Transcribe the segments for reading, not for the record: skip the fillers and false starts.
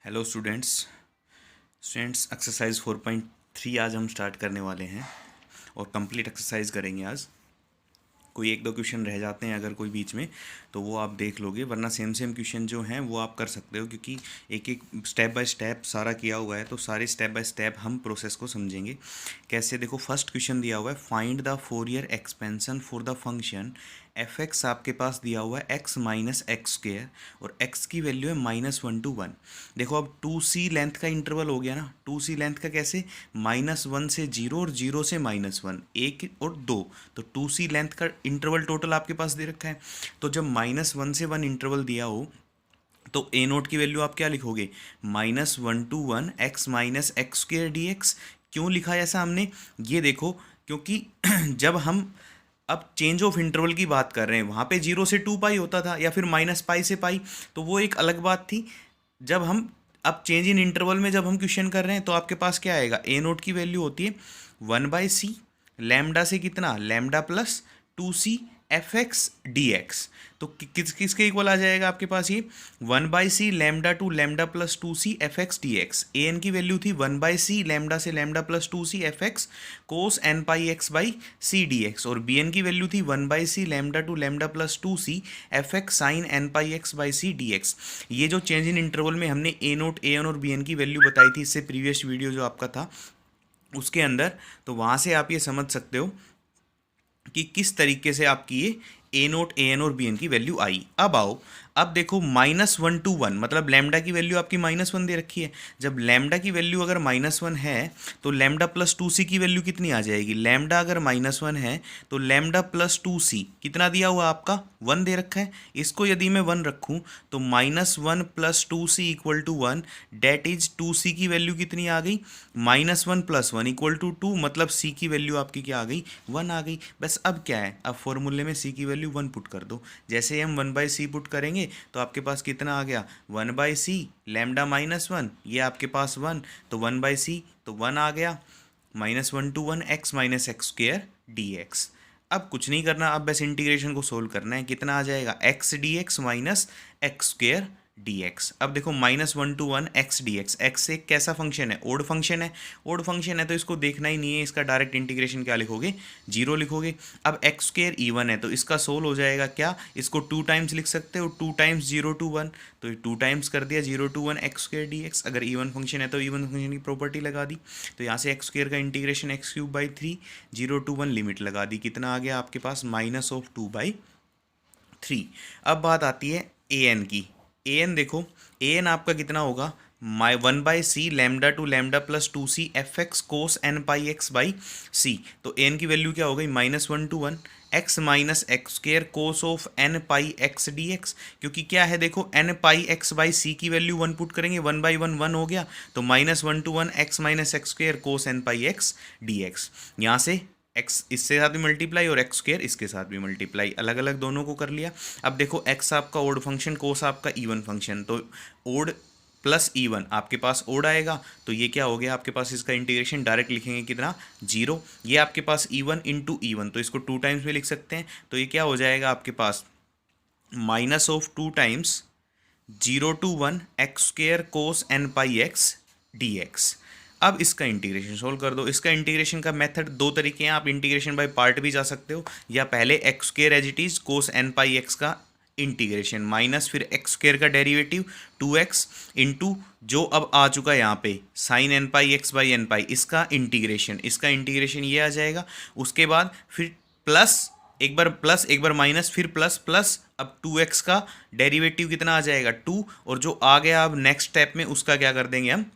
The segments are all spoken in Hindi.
हेलो स्टूडेंट्स एक्सरसाइज 4.3 आज हम स्टार्ट करने वाले हैं और कंप्लीट एक्सरसाइज करेंगे आज। कोई एक दो क्वेश्चन रह जाते हैं अगर कोई बीच में तो वो आप देख लोगे, वरना सेम क्वेश्चन जो हैं वो आप कर सकते हो, क्योंकि एक एक स्टेप बाय स्टेप सारा किया हुआ है। तो सारे स्टेप बाय स्टेप हम प्रोसेस को समझेंगे कैसे। देखो फर्स्ट क्वेश्चन दिया हुआ है, find the Fourier expansion for the function f x. आपके पास दिया हुआ है एक्स माइनस एक्स स्क्वेयर और एक्स की वैल्यू है -1 to 1। देखो अब 2c लेंथ का इंटरवल हो गया ना। 2c लेंथ का कैसे, -1 से 0 और 0 से -1, 1 और 2। तो 2c लेंथ का इंटरवल टोटल आपके पास दे रखा है। तो जब -1 से 1 इंटरवल दिया हो तो ए नोट की वैल्यू आप क्या लिखोगे, -1 to 1 x minus x square D x. क्यों लिखा है ऐसा हमने, ये देखो, क्योंकि जब हम अब चेंज ऑफ इंटरवल की बात कर रहे हैं, वहाँ पे 0 से 2 पाई होता था या फिर -पाई से पाई, तो वो एक अलग बात थी। जब हम अब चेंज इन इंटरवल में जब हम क्वेश्चन कर रहे हैं तो आपके पास क्या आएगा, ए नोट की वैल्यू होती है 1/c लैम्डा से कितना, lambda plus 2c F X D x. तो किसके इक्वल आ जाएगा आपके पास ये, 1/c lambda to lambda plus 2c F X D X. A N की वैल्यू थी 1/c लैम्डा से lambda plus 2c F X cos N pi x by C D X. और बी एन की वैल्यू थी 1/c lambda to lambda plus 2c F x sine N pi x by C D x. ये जो चेंज इन इंटरवल में हमने ए नोट ए एन और बी एन की वैल्यू बताई थी, इससे प्रीवियस वीडियो जो आपका था उसके अंदर, तो वहाँ से आप ये समझ सकते हो कि किस तरीके से आपकी ये ए नोट ए एन और बी एन की वैल्यू आई। अब आओ, अब देखो -1 to 1 मतलब लैम्डा की वैल्यू आपकी -1 दे रखी है। जब लैम्डा की वैल्यू अगर -1 है तो लैम्डा प्लस 2c की वैल्यू कितनी आ जाएगी, लैम्डा अगर -1 है तो लैम्डा प्लस 2c कितना दिया हुआ आपका, 1 दे रखा है। इसको यदि मैं 1 रखूँ तो -1 plus 2c equal to 1, that is 2c की वैल्यू कितनी आ गई, -1 + 1 इक्वल टू 2, मतलब c की वैल्यू आपकी क्या आ गई, 1 आ गई। बस अब क्या है, अब फॉर्मूले में c की वैल्यू 1 पुट कर दो। जैसे ही हम 1/c पुट करेंगे तो आपके पास कितना आ गया, 1/c लैम्डा -1, ये आपके पास 1, तो 1/c तो 1 आ गया, -1 to 1 x minus x square D x. अब कुछ नहीं करना, अब बस इंटीग्रेशन को सोल्व करना है। कितना आ जाएगा, x D x minus x square D x. अब देखो -1 to 1 x D x, x एक कैसा फंक्शन है, ओड फंक्शन है। ओड फंक्शन है तो इसको देखना ही नहीं है, इसका डायरेक्ट इंटीग्रेशन क्या लिखोगे, 0 लिखोगे। अब एक्स स्क्वेयर इवन है तो इसका सोल्व हो जाएगा क्या, इसको 2 टाइम्स लिख सकते हो, 2 टाइम्स 0 to 1, तो ये 2 टाइम्स कर दिया 0 to 1 x square D x. अगर इवन फंक्शन है तो इवन फंक्शन की प्रॉपर्टी लगा दी, तो यहाँ से एक्स स्क्वेयर का इंटीग्रेशन x³ 0 to 1 लिमिट लगा दी, कितना आ गया आपके पास, -2/3। अब बात आती है ए एन की। ए एन देखो, ए एन आपका कितना होगा, 1/c lambda to lambda plus 2c F X cos N pi x by सी। तो ए एन की वैल्यू क्या हो गई, -1 to 1 x minus x square cos of N pi x D x. क्योंकि क्या है देखो, एन पाई एक्स बाई सी की वैल्यू 1 पुट करेंगे, 1/1 1 हो गया, तो -1 to 1 x minus x square cos N pi x D x. यहाँ से एक्स इसके साथ भी मल्टीप्लाई और एक्स स्क्वेयर इसके साथ भी मल्टीप्लाई, अलग अलग दोनों को कर लिया। अब देखो एक्स आपका ओड फंक्शन, कोस आपका इवन फंक्शन, तो ओड प्लस इवन आपके पास ओड आएगा, तो ये क्या हो गया आपके पास, इसका इंटीग्रेशन डायरेक्ट लिखेंगे कितना, 0। ये आपके पास इवन इंटू इवन, तो इसको 2 टाइम्स में लिख सकते हैं, तो ये क्या हो जाएगा आपके पास, -2 times 0 to 1 x square cos N pi x D x. अब इसका इंटीग्रेशन सोल्व कर दो। इसका इंटीग्रेशन का मेथड 2 तरीके हैं, आप इंटीग्रेशन बाय पार्ट भी जा सकते हो, या पहले X square as it is cos N pi x का इंटीग्रेशन माइनस फिर एक्स स्क्वेयर का डेरिवेटिव 2x इंटू जो अब आ चुका है यहाँ पे sine N pi x by N pi, इसका इंटीग्रेशन ये आ जाएगा। उसके बाद फिर प्लस, एक बार प्लस एक बार माइनस फिर प्लस प्लस, अब 2x का डेरिवेटिव कितना आ जाएगा 2, और जो आ गया अब नेक्स्ट स्टेप में उसका क्या कर देंगे हम,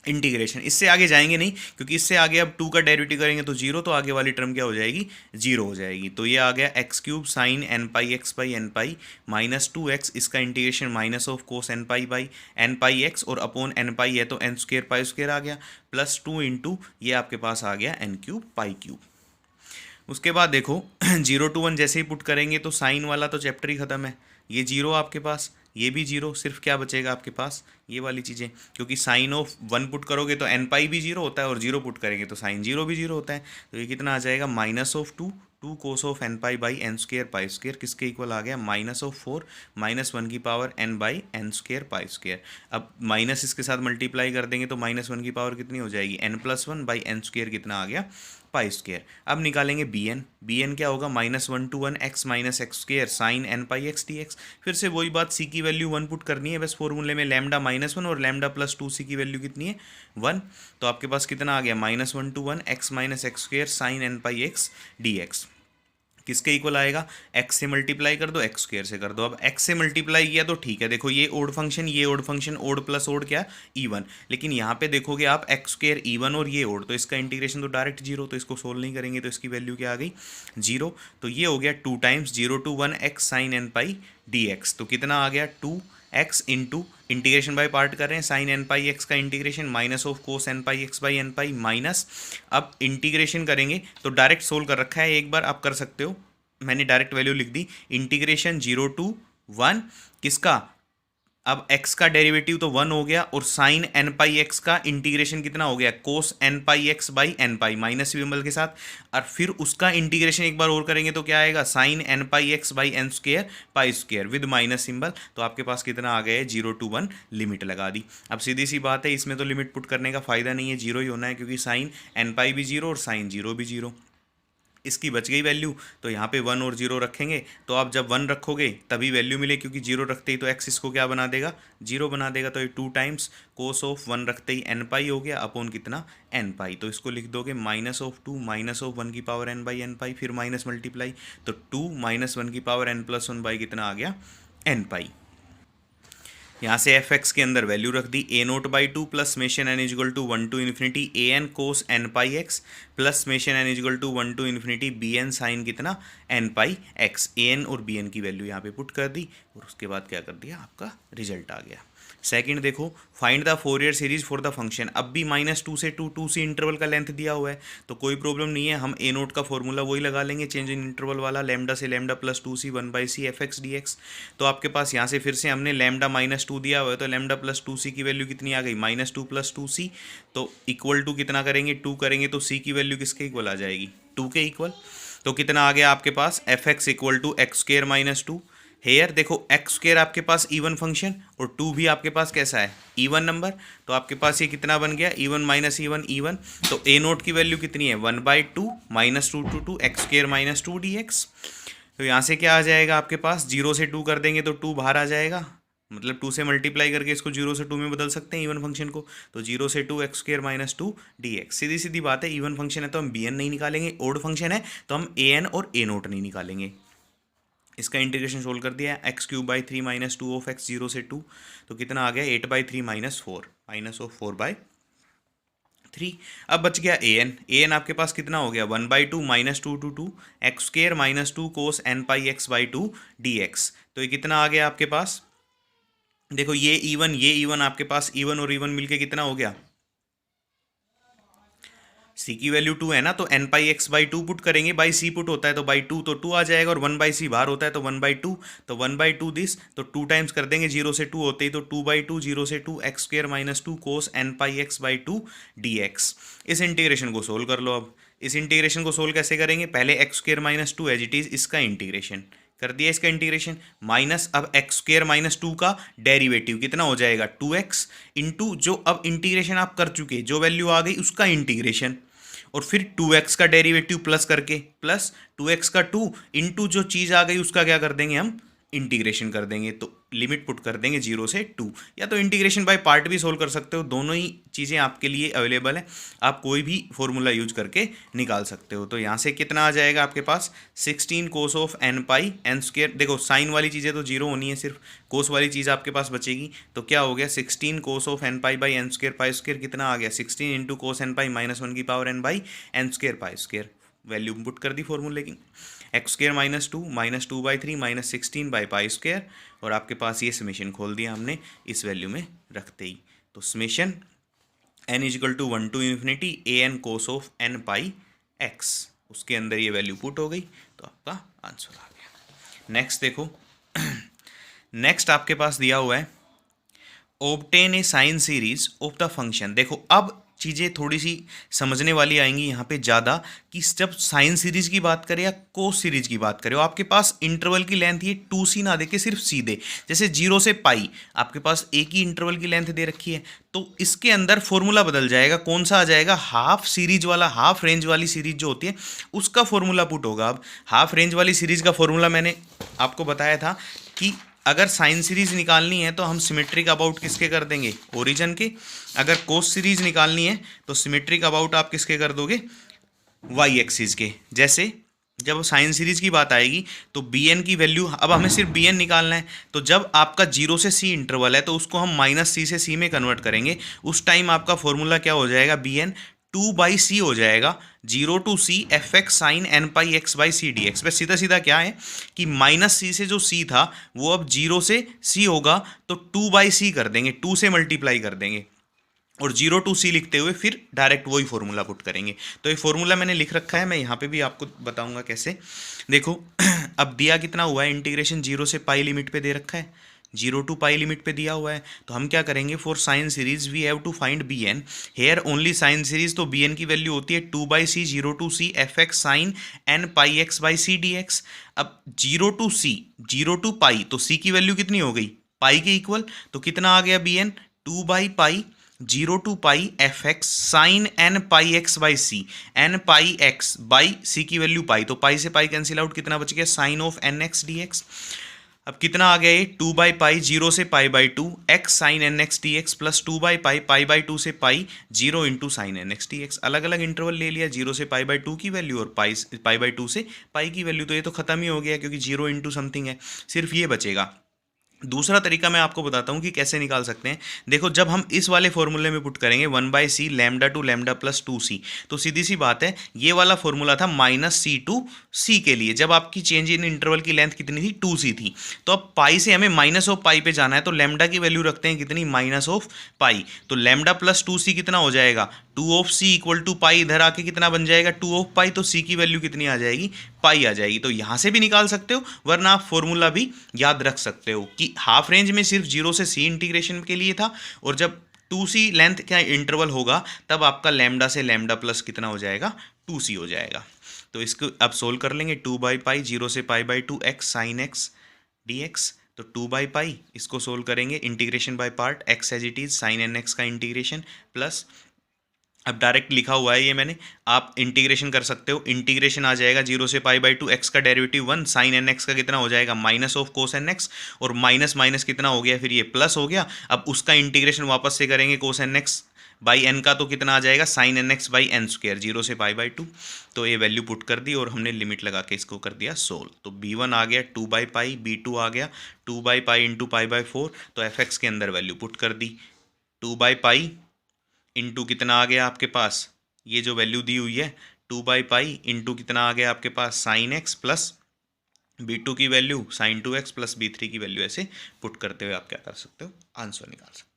इंटीग्रेशन। इससे आगे जाएंगे नहीं, क्योंकि इससे आगे अब 2 का डेरिवेटिव करेंगे तो 0, तो आगे वाली टर्म क्या हो जाएगी, 0 हो जाएगी। तो ये आ गया x³ sine N pi x by N pi -2x, इसका integration minus of cos N pi by N pi x, और अपॉन एन पाई है तो एन स्क्वेयर पाई स्क्वेयर आ गया, +2 इंटू ये आपके पास आ गया n³ पाई क्यूब। उसके बाद देखो 0 to 1 जैसे ही पुट करेंगे तो साइन वाला तो चैप्टर ही ख़त्म है, ये 0 आपके पास, ये भी 0, सिर्फ क्या बचेगा आपके पास, ये वाली चीज़ें। क्योंकि साइन ऑफ 1 पुट करोगे तो एन पाई भी 0 होता है, और 0 पुट करेंगे तो साइन 0 भी 0 होता है, तो ये कितना आ जाएगा, -2 two cos of N pi by n square pi square किसके इक्वल आ गया, -4 -1 की power n by n square pi square. अब माइनस इसके साथ मल्टीप्लाई कर देंगे तो -1 की पावर कितनी हो जाएगी, n+1 बाई एन स्क्र कितना आ गया, पाई स्क्र। अब निकालेंगे bn क्या होगा, -1 to 1 x minus x square sine n pi x dx। फिर से वही बात, c की वैल्यू 1 पुट करनी है, बस फॉर्मूले में लैम्डा -1 और लैम्डा +2 c की वैल्यू कितनी है, 1। तो आपके पास कितना आ गया, -1 to 1 x minus x square sine n pi x dx। किसके इक्वल आएगा, x से मल्टीप्लाई कर दो, x स्क्वायर से कर दो। अब x से मल्टीप्लाई किया तो ठीक है, देखो ये ओड फंक्शन, ये odd function, odd plus odd क्या, इवन। लेकिन यहाँ पे देखोगे आप एक्स स्क्वायर इवन और ये ओड, तो इसका इंटीग्रेशन तो डायरेक्ट जीरो, तो इसको सोल्व नहीं करेंगे तो इसकी वैल्यू क्या आ गई, जीरो। तो ये हो गया 2 times 0 to 1 x sine N pi d x. तो कितना आ गया, 2x into, integration by part कर रहे हैं, साइन एन पाई एक्स का integration minus of cos N pi x by N pi minus. अब इंटीग्रेशन करेंगे तो डायरेक्ट सोल्व कर रखा है, एक बार आप कर सकते हो, मैंने डायरेक्ट वैल्यू लिख दी, इंटीग्रेशन 0 to 1 किसका, अब x का डेरिवेटिव तो 1 हो गया, और साइन एन पाई एक्स का इंटीग्रेशन कितना हो गया, cos N pi x by N pi minus symbol के साथ। और फिर उसका इंटीग्रेशन एक बार और करेंगे तो क्या आएगा, sine N pi x by n square pi square with minus symbol. तो आपके पास कितना आ गया, 0 to 1 लिमिट लगा दी। अब सीधी सी बात है, इसमें तो लिमिट पुट करने का फायदा नहीं है, जीरो ही होना है, क्योंकि साइन एन पाई भी जीरो और साइन जीरो भी जीरो। इसकी बच गई वैल्यू, तो यहाँ पे 1 और 0 रखेंगे, तो आप जब 1 रखोगे तभी वैल्यू मिले, क्योंकि 0 रखते ही तो x इसको क्या बना देगा, 0 बना देगा। तो ये 2 टाइम्स कोस ऑफ 1 रखते ही n पाई हो गया, अपॉन कितना, n पाई। तो इसको लिख दोगे -2 -1 की पावर n बाई n पाई, फिर माइनस मल्टीप्लाई, तो 2 -1 की पावर n+1 बाई कितना आ गया, n पाई। यहाँ से एफ एक्स के अंदर वैल्यू रख दी, a0/2 plus summation n equal to 1 to infinity an cos n pi x plus summation n equal to 1 to infinity bn sine कितना, n पाई एक्स। an और bn की वैल्यू यहाँ पे पुट कर दी, और उसके बाद क्या कर दिया, आपका रिजल्ट आ गया। सेकंड देखो, find the Fourier series for the function. अब भी -2 से 2 से इंटरवल का लेंथ दिया हुआ है, तो कोई प्रॉब्लम नहीं है, हम ए नोट का फॉर्मूला वही लगा लेंगे, चेंज इन इंटरवल वाला, लैम्डा से lambda +2c 1/c F X D x. तो आपके पास यहाँ से फिर से हमने लैम्डा -2 दिया हुआ है, तो लैम्डा +2c की वैल्यू कितनी आ गई, -2 + 2c। तो इक्वल टू कितना करेंगे, 2 करेंगे तो c की वैल्यू किसके इक्वल आ जाएगी, 2 के इक्वल। तो कितना आ गया आपके पास, F x equal to X square -2। Here देखो, एक्स स्क्र आपके पास इवन फंक्शन, और 2 भी आपके पास कैसा है, इवन नंबर। तो आपके पास ये कितना बन गया, इवन माइनस इवन इवन। तो ए नोट की वैल्यू कितनी है, 1/2 -2 to 2 एक्स स्क्र -2 dx। तो यहाँ से क्या आ जाएगा आपके पास, 0 से 2 कर देंगे तो 2 बाहर आ जाएगा, मतलब 2 से मल्टीप्लाई करके इसको 0 से 2 में बदल सकते हैं इवन फंक्शन को। तो 0 से 2 एक्स स्क्र -2 dx। सीधी सीधी बात है, इवन फंक्शन है तो हम bn नहीं निकालेंगे, ओड फंक्शन है तो हम an और a नोट नहीं निकालेंगे। इसका इंटीग्रेशन सोल्व कर दिया, x³ - 2 ऑफ x 0 से 2, तो कितना आ गया, 8/3 - 4 -4/3। अब बच गया an आपके पास कितना हो गया, 1/2 -2 to 2 x square -2 cos n pi x/2 dx। तो ये कितना आ गया आपके पास, देखो ये इवन आपके पास, इवन और इवन मिलके कितना हो गया, c की वैल्यू 2 है ना, तो n पाई x/2 पुट करेंगे, बाई c पुट होता है तो बाई 2, तो 2 आ जाएगा, और 1/c बाहर होता है तो 1/2, तो 1/2 दिस, तो 2 टाइम्स कर देंगे 0 से 2 होते ही, तो 2/2 0 से 2 एक्स स्क्र -2 कोस n पाई x/2 dx। इस इंटीग्रेशन को सोल्व कर लो। अब इस इंटीग्रेशन को सोल्व कैसे करेंगे, पहले x square -2 as it is, इसका इंटीग्रेशन कर दिया, इसका इंटीग्रेशन माइनस, अब एक्स स्क्र -2 का डेरिवेटिव कितना हो जाएगा, 2x इंटू जो अब इंटीग्रेशन आप कर चुके, जो वैल्यू आ गई उसका इंटीग्रेशन, और फिर 2x का डेरिवेटिव प्लस करके, प्लस 2x का 2 इंटू जो चीज़ आ गई उसका क्या कर देंगे हम, इंटीग्रेशन कर देंगे। तो लिमिट पुट कर देंगे 0 से 2, या तो इंटीग्रेशन बाय पार्ट भी सोल्व कर सकते हो, दोनों ही चीज़ें आपके लिए अवेलेबल है, आप कोई भी फॉर्मूला यूज करके निकाल सकते हो। तो यहाँ से कितना आ जाएगा आपके पास, 16 cos of n pi n square, देखो साइन वाली चीज़ें तो 0 होनी है, सिर्फ कोस वाली चीज़ आपके पास बचेगी। तो क्या हो गया, 16 cos of n pi by n square pi square कितना आ गया, 16 इंटू कोस n पाई -1 की power n by n square pi square. Value put कर दी फॉर्मूले की, एक्स स्क्र -2 -2/3 -16/पाई स्क्र, और आपके पास ये समेशन खोल दिया हमने इस वैल्यू में रखते ही। तो summation n equal to 1 to infinity an cos of n pi x, उसके अंदर ये वैल्यू पुट हो गई, तो आपका आंसर आ गया। नेक्स्ट देखो, नेक्स्ट आपके पास दिया हुआ है, obtain a sine series of the function. देखो अब चीज़ें थोड़ी सी समझने वाली आएंगी यहाँ पे ज़्यादा, कि जब साइन सीरीज की बात करें या कोस सीरीज की बात करें, आपके पास इंटरवल की लेंथ ये 2c ना देके सिर्फ c दे, जैसे 0 से पाई आपके पास एक ही इंटरवल की लेंथ दे रखी है, तो इसके अंदर फॉर्मूला बदल जाएगा। कौन सा आ जाएगा? हाफ सीरीज वाला, हाफ रेंज वाली सीरीज जो होती है उसका फॉर्मूला पुट होगा। अब हाफ रेंज वाली सीरीज का फॉर्मूला मैंने आपको बताया था कि अगर साइन सीरीज निकालनी है तो हम सिमेट्रिक अबाउट किसके कर देंगे? ओरिजिन के। अगर कोस सीरीज निकालनी है तो सिमेट्रिक अबाउट आप किसके कर दोगे? वाई एक्सिस के। जैसे जब साइन सीरीज की बात आएगी तो बी एन की वैल्यू, अब हमें सिर्फ बी एन निकालना है, तो जब आपका 0 से सी इंटरवल है तो उसको हम -c से c में कन्वर्ट करेंगे। उस टाइम आपका फॉर्मूला क्या हो जाएगा? बी एन 2/c हो जाएगा। 0 to c F x sine N pi x by C D x. बस सीधा सीधा क्या है कि -c से जो c था वो अब 0 से c होगा, तो 2/c कर देंगे, 2 से मल्टीप्लाई कर देंगे, और 0 to c लिखते हुए फिर डायरेक्ट वही फॉर्मूला पुट करेंगे। तो ये फॉर्मूला मैंने लिख रखा है, मैं यहाँ पे भी आपको बताऊंगा कैसे। देखो अब दिया कितना हुआ है? इंटीग्रेशन 0 से पाई लिमिट पे दे रखा है, 0 to पाई लिमिट पे दिया हुआ है। तो हम क्या करेंगे? For sine series we have to find b n, here only sine series, तो बी एन की वैल्यू होती है 2/c 0 to c F x sine N pi x by C D x. अब 0 to c 0 to पाई, तो c की वैल्यू कितनी हो गई? पाई के इक्वल, तो कितना आ गया बी एन? 2/पाई 0 to pi F x sine N pi x by C, N pi x by सी की वैल्यू पाई, तो पाई से पाई कैंसिल आउट, कितना बच गया? Sine of N x D x. अब कितना आ गया ये? 2/पाई 0 से pi by 2 x sine N x D X plus 2/पाई पाई बाई 2 से pi 0 into sine N x D X. अलग अलग इंटरवल ले लिया, 0 से पाई बाई 2 की वैल्यू और पाई बाई 2 से पाई की वैल्यू, तो ये तो खत्म ही हो गया क्योंकि 0 इंटू समथिंग है, सिर्फ ये बचेगा। दूसरा तरीका मैं आपको बताता हूँ कि कैसे निकाल सकते हैं। देखो जब हम इस वाले फॉर्मूले में पुट करेंगे 1/c lambda to lambda plus 2c, तो सीधी सी बात है ये वाला फॉर्मूला था -c टू c के लिए, जब आपकी चेंज इन इंटरवल की लेंथ कितनी थी? 2c थी। तो अब पाई से हमें -पाई पे जाना है, तो लैम्डा की वैल्यू रखते हैं कितनी? -पाई। तो लैम्डा प्लस 2c कितना हो जाएगा? 2 इक्वल टू पाई, इधर आके कितना बन जाएगा? 2 तो c की वैल्यू कितनी आ जाएगी? पाई आ जाएगी। तो यहाँ से भी निकाल सकते हो, वरना आप फॉर्मूला भी याद रख सकते हो कि हाफ रेंज में सिर्फ 0 से c इंटीग्रेशन के लिए था, और जब 2c लेंथ का इंटरवल होगा तब आपका लैम्डा से लैम्डा प्लस कितना हो जाएगा? 2c हो जाएगा। तो इसको अब सोल्व कर लेंगे। 2/पाई 0 से pi by 2 x sine x D x, तो 2/पाई इसको सोल्व करेंगे integration by part, x as it is sine N x का इंटीग्रेशन प्लस, अब डायरेक्ट लिखा हुआ है ये मैंने, आप इंटीग्रेशन कर सकते हो। इंटीग्रेशन आ जाएगा 0 से पाई बाई 2 एक्स का डेरिवेटिव 1 साइन एन एक्स का कितना हो जाएगा? Minus of cos N x, और माइनस माइनस कितना हो गया? फिर ये प्लस हो गया। अब उसका इंटीग्रेशन वापस से करेंगे cos N x by n का, तो कितना आ जाएगा? Sine N x by n square 0 से पाई बाई 2। तो ये वैल्यू पुट कर दी और हमने लिमिट लगा के इसको कर दिया सोल्व। तो b1 आ गया 2/पाई, b2 आ गया 2/पाई इंटू पाई बाई 4, तो एफ एक्स के अंदर वैल्यू पुट कर दी। 2/पाई इंटू कितना आ गया आपके पास? ये जो वैल्यू दी हुई है 2/पाई इंटू कितना आ गया आपके पास? साइन एक्स प्लस b2 की value sign 2x plus b3 की वैल्यू, ऐसे पुट करते हुए आप क्या कर सकते हो? आंसर निकाल सकते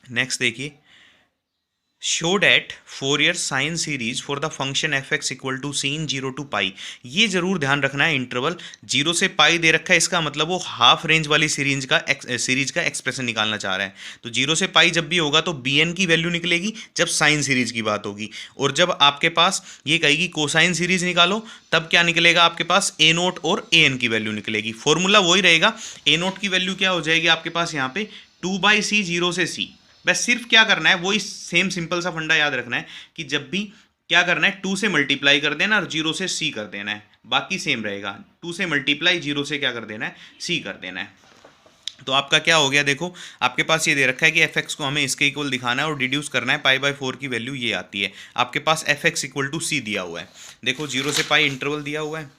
हो। नेक्स्ट देखिए, show that Fourier sine series for the function f x equal to sin 0 to pi. ये जरूर ध्यान रखना है, इंटरवल 0 से पाई दे रखा है, इसका मतलब वो हाफ रेंज वाली सीरीज का एक्सप्रेशन निकालना चाह रहा है। तो 0 से पाई जब भी होगा तो बी एन की वैल्यू निकलेगी जब साइन सीरीज की बात होगी, और जब आपके पास ये कहेगी कोसाइन सीरीज निकालो तब क्या निकलेगा आपके पास? ए नोट और ए एन की वैल्यू निकलेगी। फॉर्मूला वही रहेगा। ए नोट की वैल्यू क्या हो जाएगी आपके पास यहाँ पे? 2/c 0 से c। बस सिर्फ क्या करना है, वही सेम सिंपल सा फंडा याद रखना है कि जब भी क्या करना है, 2 से मल्टीप्लाई कर देना और 0 से c कर देना है, बाकी सेम रहेगा। 2 से मल्टीप्लाई 0 से क्या कर देना है? c कर देना है। तो आपका क्या हो गया? देखो आपके पास ये दे रखा है कि एफ एक्स को हमें इसके इक्वल दिखाना है और डिड्यूस करना है, पाई बाई 4 की वैल्यू ये आती है। आपके पास एफ एक्स इक्वल टू सी दिया हुआ है, देखो 0 से पाई इंटरवल दिया हुआ है,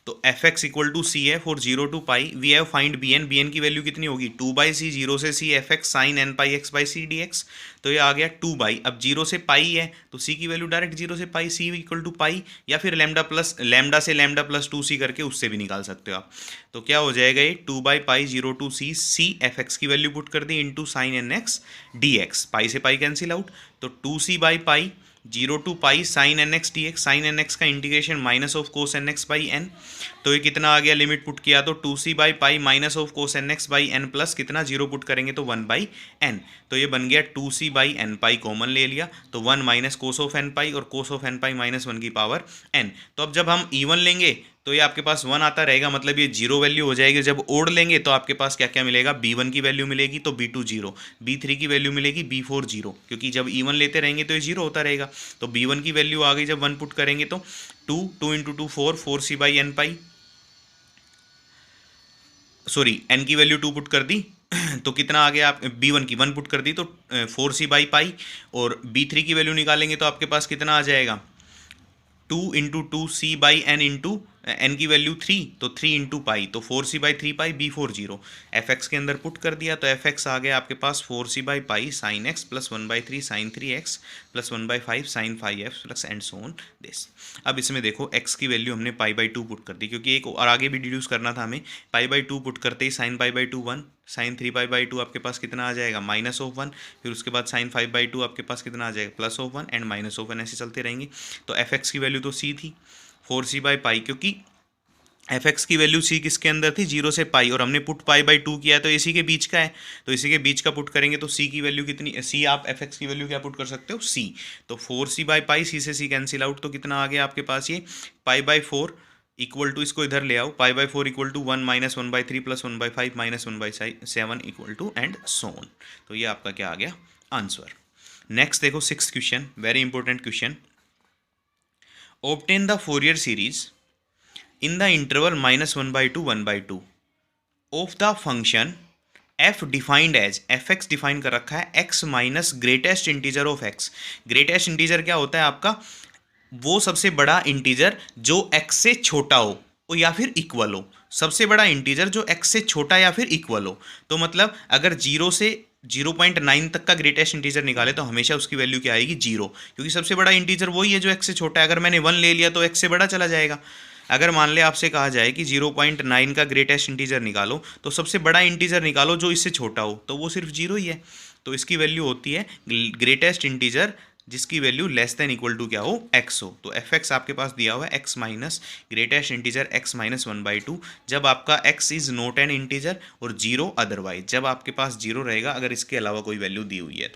तो f x equal to c है for 0 to pi. We have find b n, b N की वैल्यू कितनी होगी? 2/c 0 से c F x sine N pi x by C D x, तो ये आ गया 2/। अब 0 से पाई है तो c की वैल्यू डायरेक्ट 0 से पाई, c इक्वल टू पाई, या फिर लैम्डा से लैम्डा प्लस 2c करके उससे भी निकाल सकते हो आप। तो क्या हो जाएगा ये? 2/पाई 0 to c, c F X की वैल्यू पुट कर दी into sine N x D X, pi से पाई कैंसिल आउट, तो 2c/पाई zero to pi sine N x D X, sine N x का integration minus of cos N x by N, तो ये कितना आ गया, लिमिट पुट किया तो 2c by pi minus of cos N x by n plus कितना, जीरो पुट करेंगे तो 1 बाई एन, तो ये बन गया 2c by N pi, common ले लिया तो 1 minus cos of N pi और cos of N pi minus 1 की पावर एन। तो अब जब हम इवन लेंगे तो ये आपके पास 1 आता रहेगा, मतलब ये जीरो वैल्यू हो जाएगी। जब ओड लेंगे तो आपके पास क्या क्या मिलेगा, b1 की वैल्यू मिलेगी तो b2 जीरो, b3 की वैल्यू मिलेगी b4 जीरो, क्योंकि जब इवन लेते रहेंगे तो ये जीरो होता रहेगा। तो b1 की वैल्यू आ गई, जब 1 पुट करेंगे तो 2 into 2 4c by N pi, sorry n की वैल्यू 2 पुट कर दी तो कितना आ गया, आप b1 की 1 पुट कर दी तो 4c बाई पाई, और b3 की वैल्यू निकालेंगे तो आपके पास कितना आ जाएगा, 2 into 2c by n into n की वैल्यू 3 तो 3 इंटू पाई, तो 4c by 3 pi b4 zero, f x के अंदर पुट कर दिया तो एफ एक्स आ गया आपके पास 4c by pi sine x plus 1/3 sine 3x plus 1/5 sine 5x plus and so on this. अब इसमें देखो x की वैल्यू हमने पाई बाई 2 पुट कर दी, क्योंकि एक और आगे भी डिड्यूस करना था हमें, पाई बाई 2 पुट करते ही sine pi by 2 1, sine 3 pi by 2 आपके पास कितना आ जाएगा, माइनस ऑफ 1, फिर उसके बाद साइन 5 बाई 2 आपके पास कितना आ जाएगा, plus of 1 and minus of 1, ऐसे चलते रहेंगे। तो एफ एक्स की वैल्यू तो c थी 4c बाई पाई, क्योंकि एफ एक्स की वैल्यू c किसके अंदर थी, जीरो से पाई, और हमने पुट पाई बाई 2 किया है तो इसी के बीच का है, तो इसी के बीच का पुट करेंगे तो c की वैल्यू कितनी, c आप एफ एक्स की वैल्यू क्या पुट कर सकते हो, c, तो 4c बाई पाई, c से c कैंसिल आउट, तो कितना आ गया आपके पास ये पाई बाई 4 इक्वल टू, इसको इधर ले आओ, pi by 4 equal to 1 minus 1/3 plus 1/5 minus 1/7 equal to and so on. तो ये आपका क्या आ गया आंसर। नेक्स्ट देखो 6th question, very important question, obtain the Fourier series in the interval -1/2 1/2 of the function f defined as, fx define कर रखा है x minus greatest integer of x। Greatest integer क्या होता है आपका, वो सबसे बड़ा इंटीजर जो x से छोटा हो या फिर इक्वल हो, सबसे बड़ा इंटीजर जो x से छोटा या फिर इक्वल हो। तो मतलब अगर 0 से 0.9 तक का ग्रेटेस्ट इंटीजर निकाले तो हमेशा उसकी वैल्यू क्या आएगी, 0, क्योंकि सबसे बड़ा इंटीजर वही है जो x से छोटा है। अगर मैंने 1 ले लिया तो x से बड़ा चला जाएगा। अगर मान ले आपसे कहा जाए कि 0.9 का ग्रेटेस्ट इंटीजर निकालो तो सबसे बड़ा इंटीजर निकालो जो इससे छोटा हो, तो वो सिर्फ 0 ही है। तो इसकी वैल्यू होती है ग्रेटेस्ट इंटीजर जिसकी value less than equal to क्या हो, x हो। तो एफ एक्स आपके पास दिया हुआ है x minus greatest integer x minus 1/2, जब आपका x is not an integer और 0 अदरवाइज, जब आपके पास 0 रहेगा अगर इसके अलावा कोई वैल्यू दी हुई है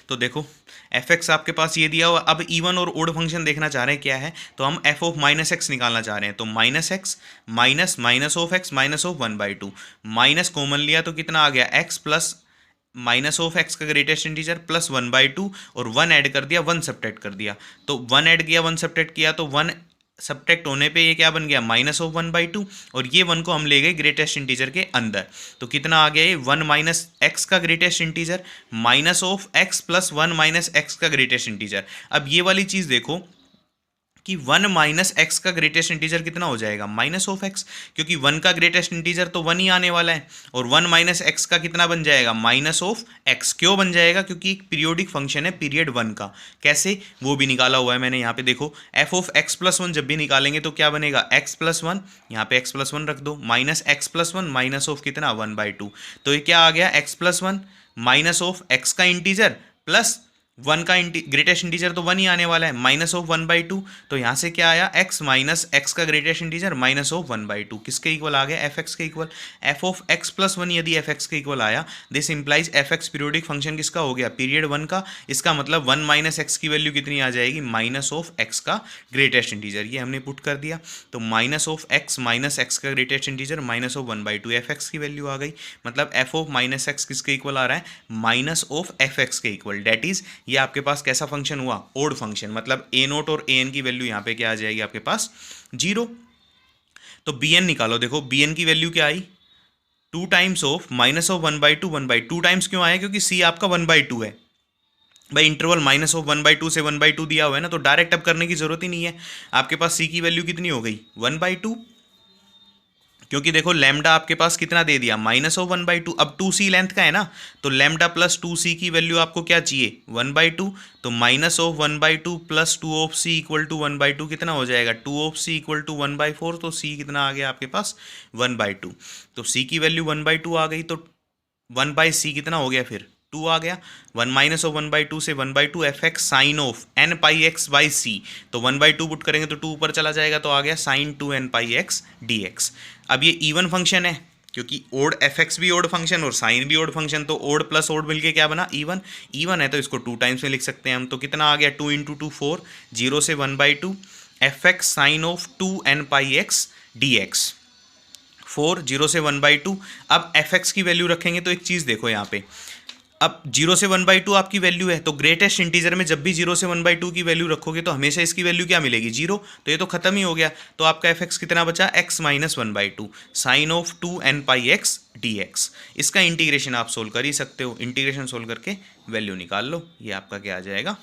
तो देखो एफ एक्स आपके पास ये दिया हुआ। अब इवन और ओड फंक्शन देखना चाह रहे हैं क्या है, तो हम एफ ऑफ माइनस एक्स निकालना चाह रहे हैं, तो minus x minus minus of X minus of 1/2, minus common लिया तो कितना आ गया x plus minus of X का ग्रेटेस्ट इंटीजर प्लस 1/2 और 1 ऐड कर दिया 1 सब्ट्रैक्ट कर दिया, तो 1 ऐड किया 1 सब्ट्रैक्ट किया तो 1 सब्ट्रैक्ट होने पे ये क्या बन गया माइनस ऑफ 1/2, और ये 1 को हम ले गए ग्रेटेस्ट इंटीजर के अंदर, तो कितना आ गया ये 1 माइनस एक्स का greatest integer minus of x plus 1 minus X का ग्रेटेस्ट इंटीजर। अब ये वाली चीज़ देखो कि 1 माइनस एक्स का ग्रेटेस्ट इंटीजर कितना हो जाएगा माइनस ऑफ एक्स, क्योंकि 1 का ग्रेटेस्ट इंटीजर तो 1 ही आने वाला है, और 1 माइनस एक्स का कितना बन जाएगा माइनस ऑफ एक्स। क्यों बन जाएगा, क्योंकि एक पीरियोडिक फंक्शन है पीरियड 1 का। कैसे, वो भी निकाला हुआ है मैंने यहाँ पे, देखो एफ ऑफ एक्स प्लस 1 जब भी निकालेंगे तो क्या बनेगा एक्स प्लस 1, यहाँ पे एक्स प्लस 1 रख दो, minus x plus 1 minus of कितना 1/2, तो ये क्या आ गया x plus 1 minus of X का इंटीजर प्लस 1 का ग्रेटेस्ट इंटीजर तो 1 ही आने वाला है माइनस ऑफ 1/2, तो यहाँ से क्या आया x माइनस एक्स का ग्रेटेस्ट इंटीजर माइनस ऑफ 1/2, किसके इक्वल आ गया एफ एक्स के equal. F of x plus 1 यदि एफ एक्स के इक्वल आया, this implies F x periodic function किसका हो गया पीरियड 1 का। इसका मतलब 1 माइनस एक्स की वैल्यू कितनी आ जाएगी माइनस ऑफ एक्स का ग्रेटेस्ट इंटीजर, ये हमने पुट कर दिया, तो minus of X minus X का greatest integer minus of 1/2 F X की वैल्यू आ गई। मतलब एफ ऑफ माइनस एक्स किसके इक्वल आ रहा है माइनस ऑफ एफ एक्स के इक्वल, डेट इज ये आपके पास कैसा फंक्शन हुआ ओड फंक्शन, मतलब ए नोट और ए एन की वैल्यू यहां पे क्या आ जाएगी आपके पास 0। तो बी एन निकालो, देखो बी एन की वैल्यू क्या आई 2 times of minus of 1/2 1/2 times क्यों आया, क्योंकि सी आपका 1/2 है भाई, इंटरवल माइनस ऑफ 1/2 से 1/2 दिया हुआ है ना, तो डायरेक्ट अब करने की जरूरत ही नहीं है। आपके पास सी की वैल्यू कितनी हो गई 1/2, क्योंकि देखो लैम्डा आपके पास कितना दे दिया माइनस ऑफ 1/2, अब 2c लेंथ का है ना, तो लैम्डा प्लस 2c की वैल्यू आपको क्या चाहिए 1/2, तो माइनस ऑफ 1/2 प्लस 2 ऑफ c इक्वल टू 1/2 कितना हो जाएगा 2 ऑफ c इक्वल टू 1/4, तो c कितना आ गया आपके पास 1/2, तो c की वैल्यू 1/2 आ गई, तो 1/c कितना हो गया फिर टू आ गया, 1 - से 1/2 F x sine of N pi x by सी, तो 1/2 पुट करेंगे तो 2 ऊपर चला जाएगा, तो आ गया sign 2 n pi x D x. अब ये इवन फंक्शन है क्योंकि ओड एफ एक्स भी ओड फंक्शन और साइन भी ओड फंक्शन, तो ओड प्लस ओड मिलके क्या बना, इवन। इवन है तो इसको 2 टाइम्स में लिख सकते हैं हम, तो कितना आ गया 2 × 2 4, 0 से 1/2 F x sine of 2 n pi x D x, 4 0 से 1/2। अब एफ एक्स की वैल्यू रखेंगे तो एक चीज़ देखो यहाँ पे, अब 0 से 1/2 आपकी वैल्यू है, तो ग्रेटेस्ट इंटीजर में जब भी 0 से 1/2 की वैल्यू रखोगे तो हमेशा इसकी वैल्यू क्या मिलेगी, 0, तो ये तो खत्म ही हो गया। तो आपका एफ एक्स कितना बचा, x - 1/2 sine of 2 n pi x D x. इसका इंटीग्रेशन आप सोल्व कर ही सकते हो, इंटीग्रेशन सोल्व करके वैल्यू निकाल लो, ये आपका क्या आ जाएगा,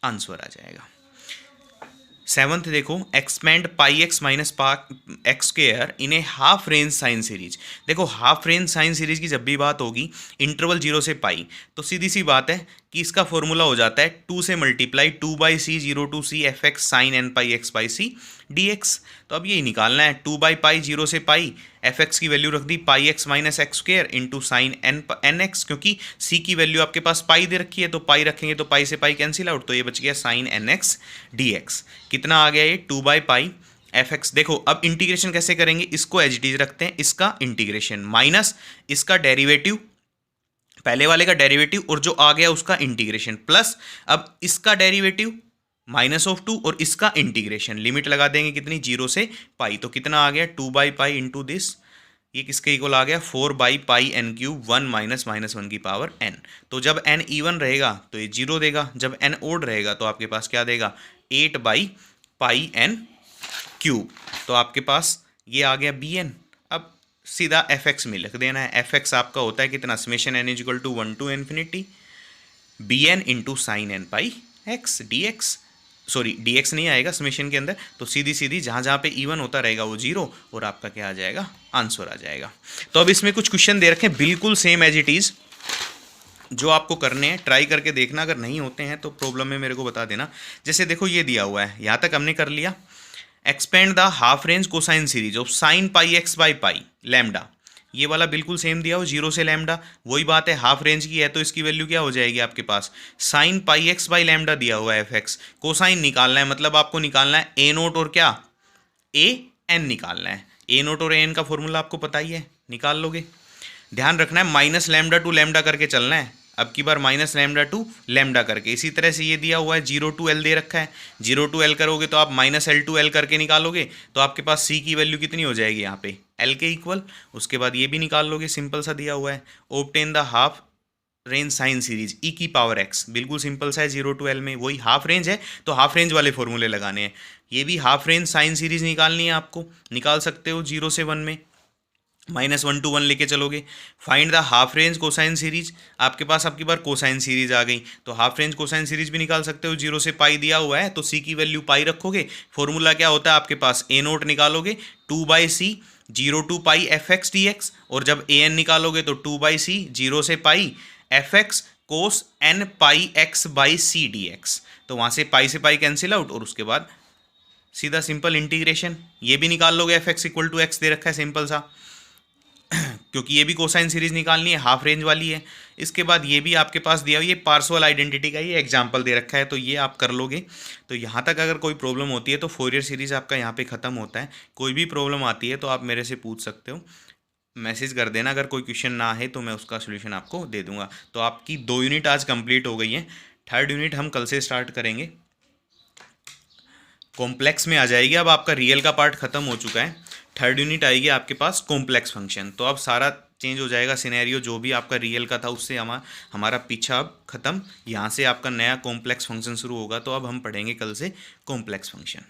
आंसर आ जाएगा। 7th देखो, एक्सपेंड पाई एक्स माइनस एक्स स्क्वेयर इन ए हाफ रेंज साइन सीरीज। देखो हाफ रेंज साइन सीरीज की जब भी बात होगी इंटरवल 0 से पाई, तो सीधी सी बात है कि इसका फॉर्मूला हो जाता है 2 से multiply 2/c 0 to c F x sine N pi x by C D x. तो अब यही निकालना है, 2/पाई 0 से पाई, एफ एक्स की वैल्यू रख दी pi X minus x square into sine N X, क्योंकि c की वैल्यू आपके पास पाई दे रखी है, तो पाई रखेंगे तो पाई से पाई कैंसिल आउट, तो ये बच गया sine N x D x. कितना आ गया ये 2/पाई एफ एक्स। देखो अब इंटीग्रेशन कैसे करेंगे, इसको एज इट इज रखते हैं, इसका इंटीग्रेशन माइनस इसका डेरिवेटिव, पहले वाले का डेरिवेटिव और जो आ गया उसका इंटीग्रेशन, प्लस अब इसका डेरिवेटिव -2 और इसका इंटीग्रेशन, लिमिट लगा देंगे कितनी, 0 से पाई, तो कितना आ गया 2/पाई इंटू दिस, ये किसके इक्वल आ गया 4/पाई n क्यूब 1 - -1 की पावर n। तो जब n इवन रहेगा तो ये 0 देगा, जब n ओड रहेगा तो आपके पास क्या देगा 8/पाई n क्यूब, तो आपके पास ये आ गया bn। अब सीधा एफ एक्स में लिख देना है, एफ एक्स आपका होता है कितना, summation n = 1 to ∞ bn into sine N pi x D x, sorry d x नहीं आएगा समेशन के अंदर, तो सीधी सीधी जहाँ जहाँ पे इवन होता रहेगा वो 0 और आपका क्या आ जाएगा, आंसर आ जाएगा। तो अब इसमें कुछ क्वेश्चन दे रखे हैं बिल्कुल सेम एज इट इज़, जो आपको करने हैं, ट्राई करके देखना, अगर नहीं होते हैं तो प्रॉब्लम में मेरे को बता देना। जैसे देखो ये दिया हुआ है, यहाँ तक हमने कर लिया, expand the half range cosine series of sine pi x by pi lambda, ये वाला बिल्कुल सेम दिया हो 0 से लैम्डा, वही बात है हाफ रेंज की है तो इसकी वैल्यू क्या हो जाएगी आपके पास, sine pi x by lambda दिया हुआ है एफ एक्स, कोसाइन निकालना है, मतलब आपको निकालना है ए नोट और क्या ए एन निकालना है, ए नोट और ए एन का फॉर्मूला आपको पता ही है, निकाल लोगे। ध्यान रखना है माइनस लैम्डा टू लैम्डा करके चलना है, अब की बार माइनस लैम्डा टू लैम्डा करके। इसी तरह से ये दिया हुआ है 0 to l दे रखा है, 0 to l करोगे तो आप -l to l करके निकालोगे, तो आपके पास c की वैल्यू कितनी हो जाएगी यहाँ पे l के इक्वल। उसके बाद ये भी निकाल लोगे, सिंपल सा दिया हुआ है, obtain the half range sine series e की पावर x, बिल्कुल सिंपल सा है, 0 to l में वही हाफ रेंज है तो हाफ रेंज वाले फॉर्मूले लगाने हैं। ये भी हाफ रेंज साइन सीरीज निकालनी है आपको, निकाल सकते हो 0 से 1 में, -1 to 1 लेके चलोगे। Find the half range cosine series, आपके पास आपकी बार कोसाइन सीरीज आ गई, तो हाफ रेंज कोसाइन सीरीज भी निकाल सकते हो, 0 से पाई दिया हुआ है तो c की वैल्यू पाई रखोगे, फॉर्मूला क्या होता है आपके पास ए नोट निकालोगे 2/c 0 to pi F X D X, और जब ए एन निकालोगे तो 2/c 0 से पाई F X cos N pi x by C D x, तो वहाँ से पाई कैंसिल आउट और उसके बाद सीधा सिंपल इंटीग्रेशन, ये भी निकाल लोगे F x equal to X दे रखा है सिंपल सा क्योंकि ये भी कोसाइन सीरीज निकालनी है, हाफ रेंज वाली है। इसके बाद ये भी आपके पास दिया हुआ, ये पार्शियल आइडेंटिटी का ये एग्जांपल दे रखा है, तो ये आप कर लोगे। तो यहाँ तक अगर कोई प्रॉब्लम होती है तो फोरियर सीरीज आपका यहाँ पे ख़त्म होता है। कोई भी प्रॉब्लम आती है तो आप मेरे से पूछ सकते हो, मैसेज कर देना, अगर कोई क्वेश्चन ना है तो मैं उसका सोल्यूशन आपको दे दूँगा। तो आपकी 2 यूनिट आज कंप्लीट हो गई है, 3rd यूनिट हम कल से स्टार्ट करेंगे, कॉम्प्लेक्स में आ जाएगी। अब आपका रियल का पार्ट खत्म हो चुका है, 3rd यूनिट आएगी आपके पास कॉम्प्लेक्स फंक्शन, तो अब सारा चेंज हो जाएगा सिनेरियो, जो भी आपका रियल का था उससे हमारा पीछा अब खत्म, यहाँ से आपका नया कॉम्प्लेक्स फंक्शन शुरू होगा। तो अब हम पढ़ेंगे कल से कॉम्प्लेक्स फंक्शन।